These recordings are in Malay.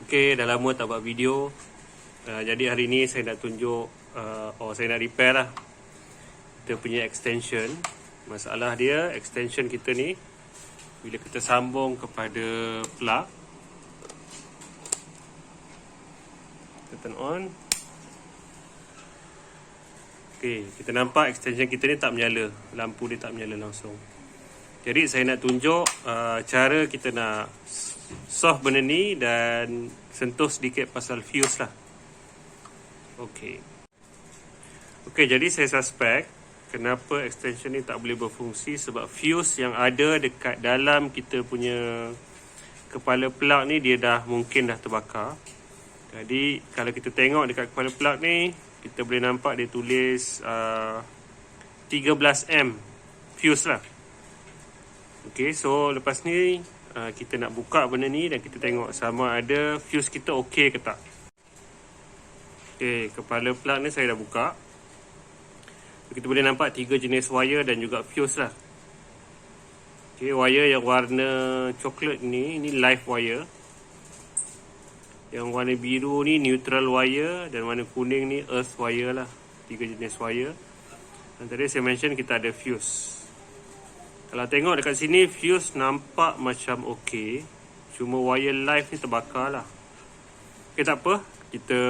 Okay, dah lama tak buat video. Jadi hari ni saya nak tunjuk saya nak repair lah kita punya extension. Masalah dia, extension kita ni bila kita sambung kepada plug, kita turn on. Okay, kita nampak extension kita ni tak menyala, lampu dia tak menyala langsung. Jadi saya nak tunjuk cara kita nak solve benda ni dan sentuh sedikit pasal fuse lah. Okey, jadi saya suspect kenapa extension ni tak boleh berfungsi sebab fuse yang ada dekat dalam kita punya kepala plug ni dia mungkin dah terbakar. Jadi kalau kita tengok dekat kepala plug ni, kita boleh nampak dia tulis 13M fuse lah. Okey, so lepas ni kita nak buka benda ni dan kita tengok sama ada fuse kita okey ke tak. Okey, kepala plug ni saya dah buka. Kita boleh nampak 3 jenis wire dan juga fuse lah. Okey, wire yang warna coklat ni live wire. Yang warna biru ni neutral wire dan warna kuning ni earth wire lah. 3 jenis wire. Dan tadi saya mention kita ada fuse. Kalau tengok dekat sini fuse nampak macam okey. Cuma wire live ni terbakar lah. Okey, tak apa. Kita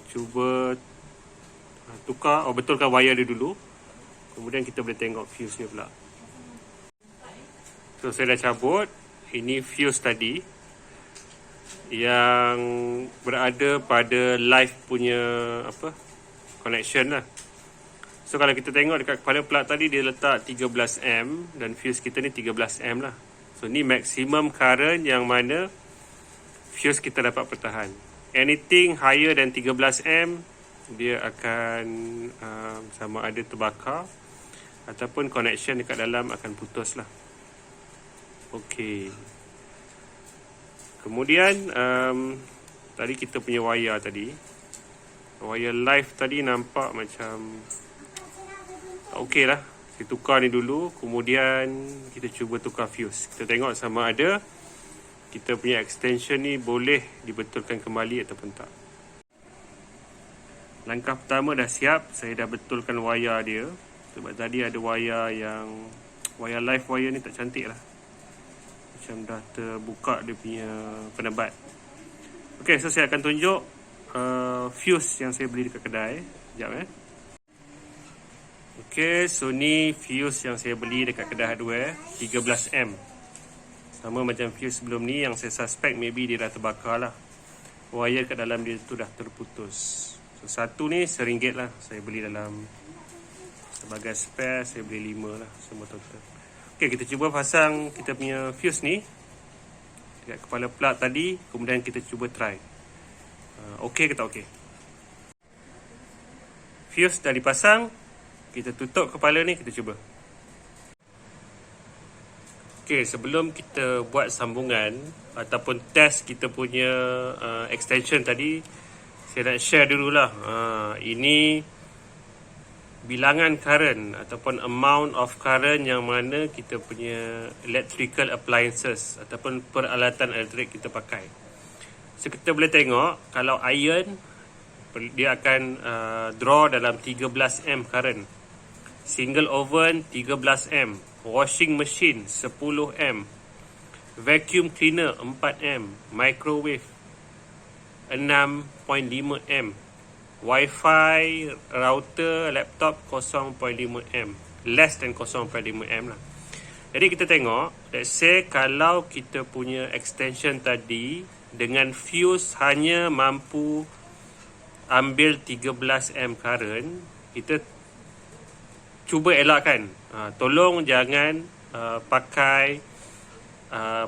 cuba tukar, betulkan wire dia dulu. Kemudian kita boleh tengok fuse ni pula. So saya dah cabut. Ini fuse tadi yang berada pada live punya connection lah. So kalau kita tengok dekat kepala plug tadi dia letak 13M dan fuse kita ni 13M lah. So ni maximum current yang mana fuse kita dapat pertahan. Anything higher than 13M dia akan sama ada terbakar ataupun connection dekat dalam akan putus lah. Okey. Kemudian tadi kita punya wire tadi, wire live tadi nampak macam okey lah. Kita tukar ni dulu, kemudian kita cuba tukar fuse. Kita tengok sama ada kita punya extension ni boleh dibetulkan kembali ataupun tak. Langkah pertama dah siap. Saya dah betulkan wire dia. Sebab tadi ada wire yang wire live wire ni tak cantik lah, macam dah terbuka dia punya penebat. Ok, so saya akan tunjuk fuse yang saya beli dekat kedai. Sekejap Ok, so ni fuse yang saya beli dekat kedai hardware 13M. Sama macam fuse sebelum ni yang saya suspect maybe dia dah terbakar lah. Wire kat dalam dia tu dah terputus. So satu ni RM1 lah. Saya beli dalam sebagai spare, saya beli 5 lah semua total. Ok, kita cuba pasang kita punya fuse ni dekat kepala plug tadi. Kemudian kita cuba try ok ke tak ok. Fuse dah dipasang. Kita tutup kepala ni, kita cuba. Ok, sebelum kita buat sambungan ataupun test kita punya extension tadi, saya nak share dululah. Ini bilangan current ataupun amount of current yang mana kita punya electrical appliances ataupun peralatan elektrik kita pakai. So kita boleh tengok kalau iron dia akan draw dalam 13M current. Single oven 13M, washing machine 10M, vacuum cleaner 4M, microwave 6.5M, Wi-Fi, router, laptop 0.5M, less than 0.5M lah. Jadi kita tengok, let's say kalau kita punya extension tadi dengan fuse hanya mampu ambil 13M current, kita cuba elakkan. Tolong jangan pakai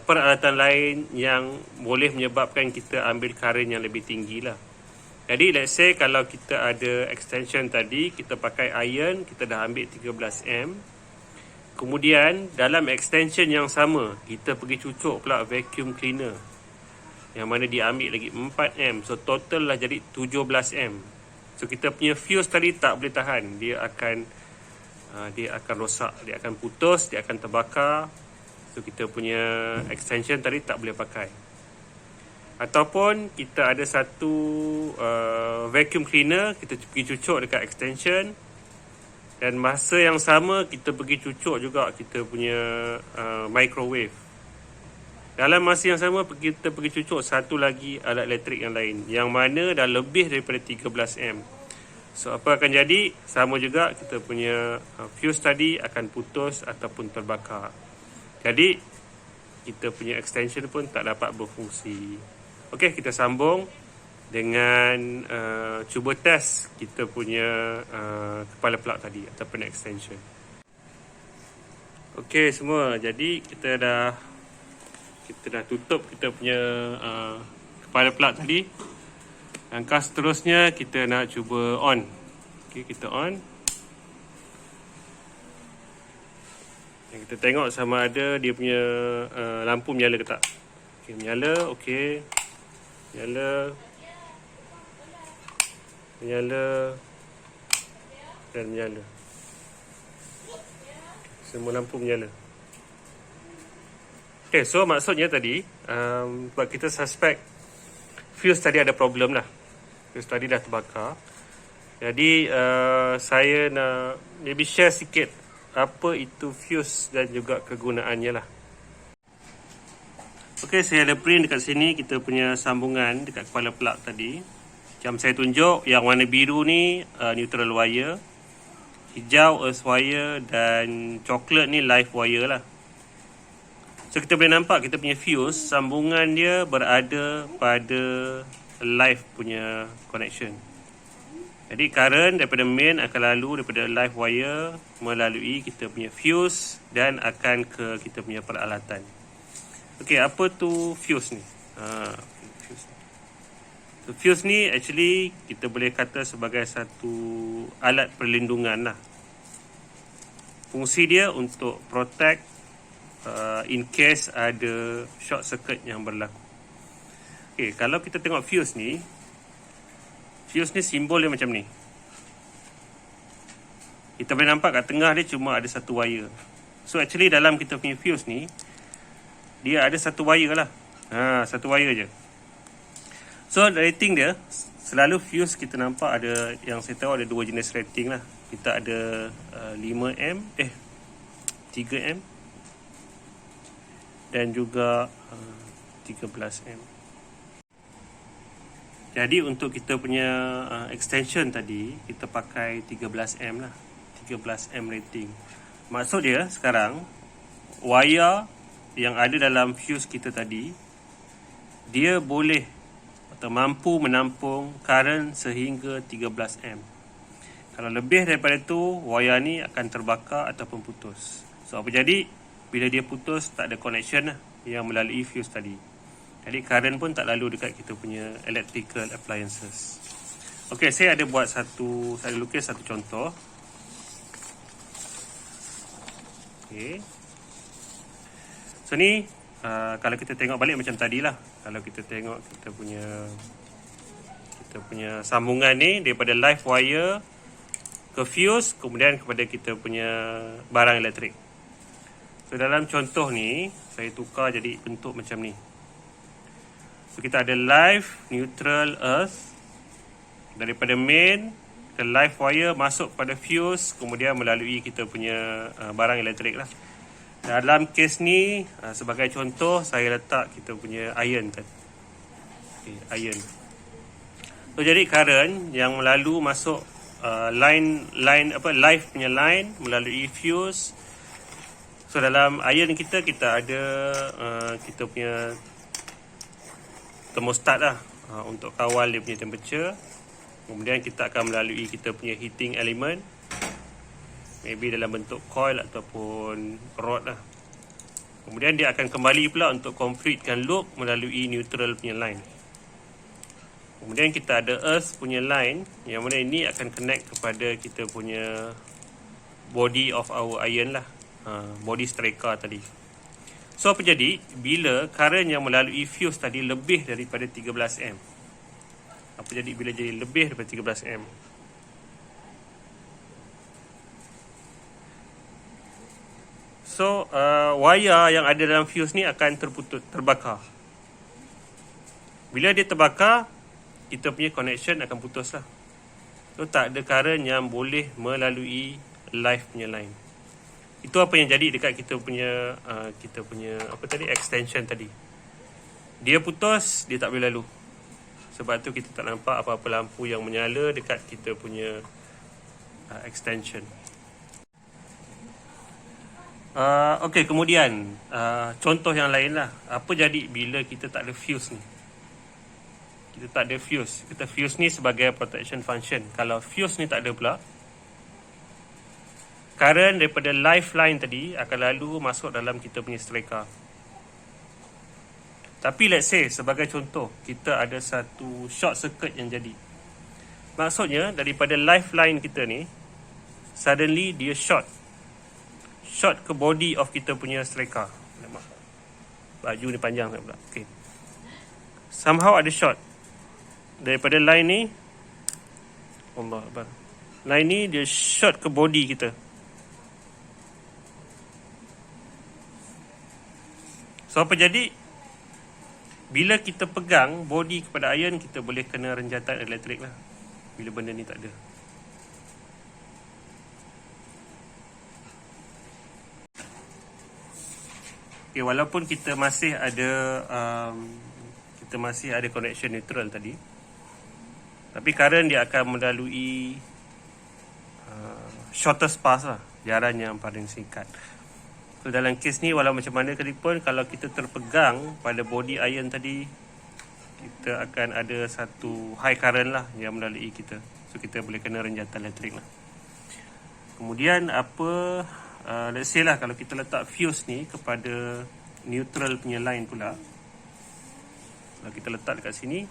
peralatan lain yang boleh menyebabkan kita ambil current yang lebih tinggi lah. Jadi let's say kalau kita ada extension tadi, kita pakai iron, kita dah ambil 13M. Kemudian dalam extension yang sama, kita pergi cucuk pula vacuum cleaner yang mana dia ambil lagi 4M. So total lah jadi 17M. So kita punya fuse tadi tak boleh tahan. Dia akan rosak, dia akan putus, dia akan terbakar. So kita punya extension tadi tak boleh pakai. Ataupun kita ada satu vacuum cleaner, kita pergi cucuk dekat extension, dan masa yang sama kita pergi cucuk juga kita punya microwave. Dalam masa yang sama kita pergi cucuk satu lagi alat elektrik yang lain, yang mana dah lebih daripada 13 A. So apa akan jadi? Sama juga kita punya fuse tadi akan putus ataupun terbakar. Jadi kita punya extension pun tak dapat berfungsi. Okey, kita sambung dengan cuba test kita punya kepala plug tadi ataupun extension. Okey semua, jadi kita dah tutup kita punya kepala plug tadi. Langkah seterusnya kita nak cuba on. Okey, kita on. Dan kita tengok sama ada dia punya lampu menyala ke tak. Okey, menyala. Okey. Menyala dan menyala. Semua lampu menyala. Okay, so maksudnya tadi sebab kita suspect fuse tadi ada problem lah. Fuse tadi dah terbakar. Jadi saya nak maybe share sikit apa itu fuse dan juga kegunaannya lah. Okay, saya ada print dekat sini kita punya sambungan dekat kepala plug tadi. Macam saya tunjuk, yang warna biru ni neutral wire, hijau earth wire dan coklat ni live wire lah. So kita boleh nampak kita punya fuse, sambungan dia berada pada live punya connection. Jadi current daripada main akan lalu daripada live wire melalui kita punya fuse dan akan ke kita punya peralatan. Okey, apa tu fuse ni? Fuse. So, fuse ni actually kita boleh kata sebagai satu alat perlindungan lah. Fungsi dia untuk protect in case ada short circuit yang berlaku. Okey, kalau kita tengok fuse ni simbol dia macam ni. Kita boleh nampak kat tengah dia cuma ada satu wire. So actually dalam kita punya fuse ni dia ada satu wire lah. Satu wire je. So rating dia selalu fuse kita nampak ada, yang saya tahu ada dua jenis rating lah. Kita ada 5M 3M dan juga 13M. Jadi untuk kita punya extension tadi kita pakai 13M lah. 13M rating. Maksud dia sekarang wire yang ada dalam fuse kita tadi, dia boleh atau mampu menampung current sehingga 13 A. Kalau lebih daripada tu, wire ni akan terbakar ataupun putus. So apa jadi? Bila dia putus, tak ada connection lah yang melalui fuse tadi. Jadi current pun tak lalu dekat kita punya electrical appliances. Okey, saya ada lukis satu contoh. Okey. So ni kalau kita tengok balik macam tadilah. Kalau kita tengok kita punya sambungan ni daripada live wire ke fuse, kemudian kepada kita punya barang elektrik. So dalam contoh ni saya tukar jadi bentuk macam ni. So kita ada live, neutral, earth, daripada main ke live wire masuk pada fuse, kemudian melalui kita punya barang elektrik lah. Dalam kes ni sebagai contoh saya letak kita punya iron tadi. Okay, iron. So jadi current yang melalui masuk live punya line melalui fuse. So dalam iron kita ada kita punya thermostat lah untuk kawal dia punya temperature. Kemudian kita akan melalui kita punya heating element, maybe dalam bentuk coil ataupun rod lah. Kemudian dia akan kembali pula untuk completekan loop melalui neutral punya line. Kemudian kita ada earth punya line, yang mana ini akan connect kepada kita punya body of our iron lah, body striker tadi. So apa jadi bila current yang melalui fuse tadi lebih daripada 13 A? Apa jadi bila jadi lebih daripada 13 A? So wire yang ada dalam fuse ni akan terbakar. Bila dia terbakar, kita punya connection akan putus lah. So tak ada current yang boleh melalui live punya line. Itu apa yang jadi dekat kita punya extension tadi. Dia putus, dia tak boleh lalu. Sebab tu kita tak nampak apa-apa lampu yang menyala dekat kita punya extension. Okey, kemudian contoh yang lain lah. Apa jadi bila kita tak ada fuse ni? Kita tak ada fuse. Kita fuse ni sebagai protection function. Kalau fuse ni tak ada pula, current daripada lifeline tadi akan lalu masuk dalam kita punya striker. Tapi let's say sebagai contoh, kita ada satu short circuit yang jadi. Maksudnya daripada lifeline kita ni, suddenly dia short ke body of kita punya striker. Baju ni panjang tak pula. Okay. Somehow ada short daripada line ni. Allah Akbar. Line ni dia short ke body kita. So apa jadi? Bila kita pegang body kepada iron, kita boleh kena renjatan elektrik lah. Bila benda ni tak ada. Okay, walaupun kita masih ada connection neutral tadi, tapi current dia akan melalui shortest path lah, jaran yang paling singkat. So dalam kes ni, walau macam mana pun, kalau kita terpegang pada body iron tadi, kita akan ada satu high current lah yang melalui kita. So kita boleh kena renjatan elektrik lah. Kemudian let's say lah, kalau kita letak fuse ni kepada neutral punya line pula, kalau kita letak dekat sini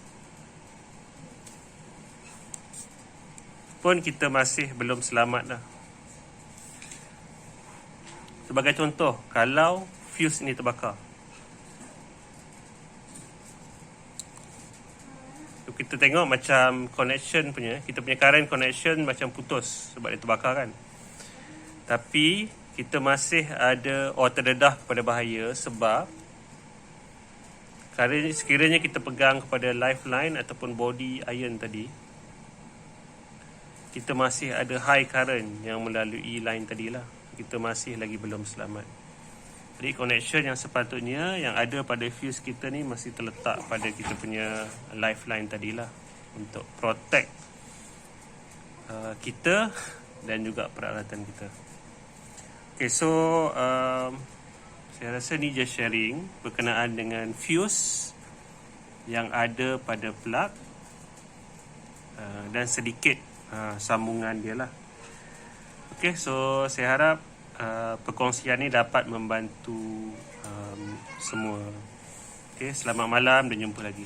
pun kita masih belum selamat lah. Sebagai contoh, kalau fuse ni terbakar, so, kita tengok macam connection punya, kita punya current connection macam putus sebab dia terbakar kan. Tapi kita masih ada terdedah kepada bahaya sebab sekiranya kita pegang kepada lifeline ataupun body iron tadi, kita masih ada high current yang melalui line tadilah. Kita masih lagi belum selamat. Jadi connection yang sepatutnya yang ada pada fuse kita ni masih terletak pada kita punya lifeline tadilah, untuk protect kita dan juga peralatan kita. Okay, so saya rasa ni je sharing berkenaan dengan fuse yang ada pada plug dan sedikit sambungan dia lah. Okay, so saya harap perkongsian ni dapat membantu semua. Okay, selamat malam dan jumpa lagi.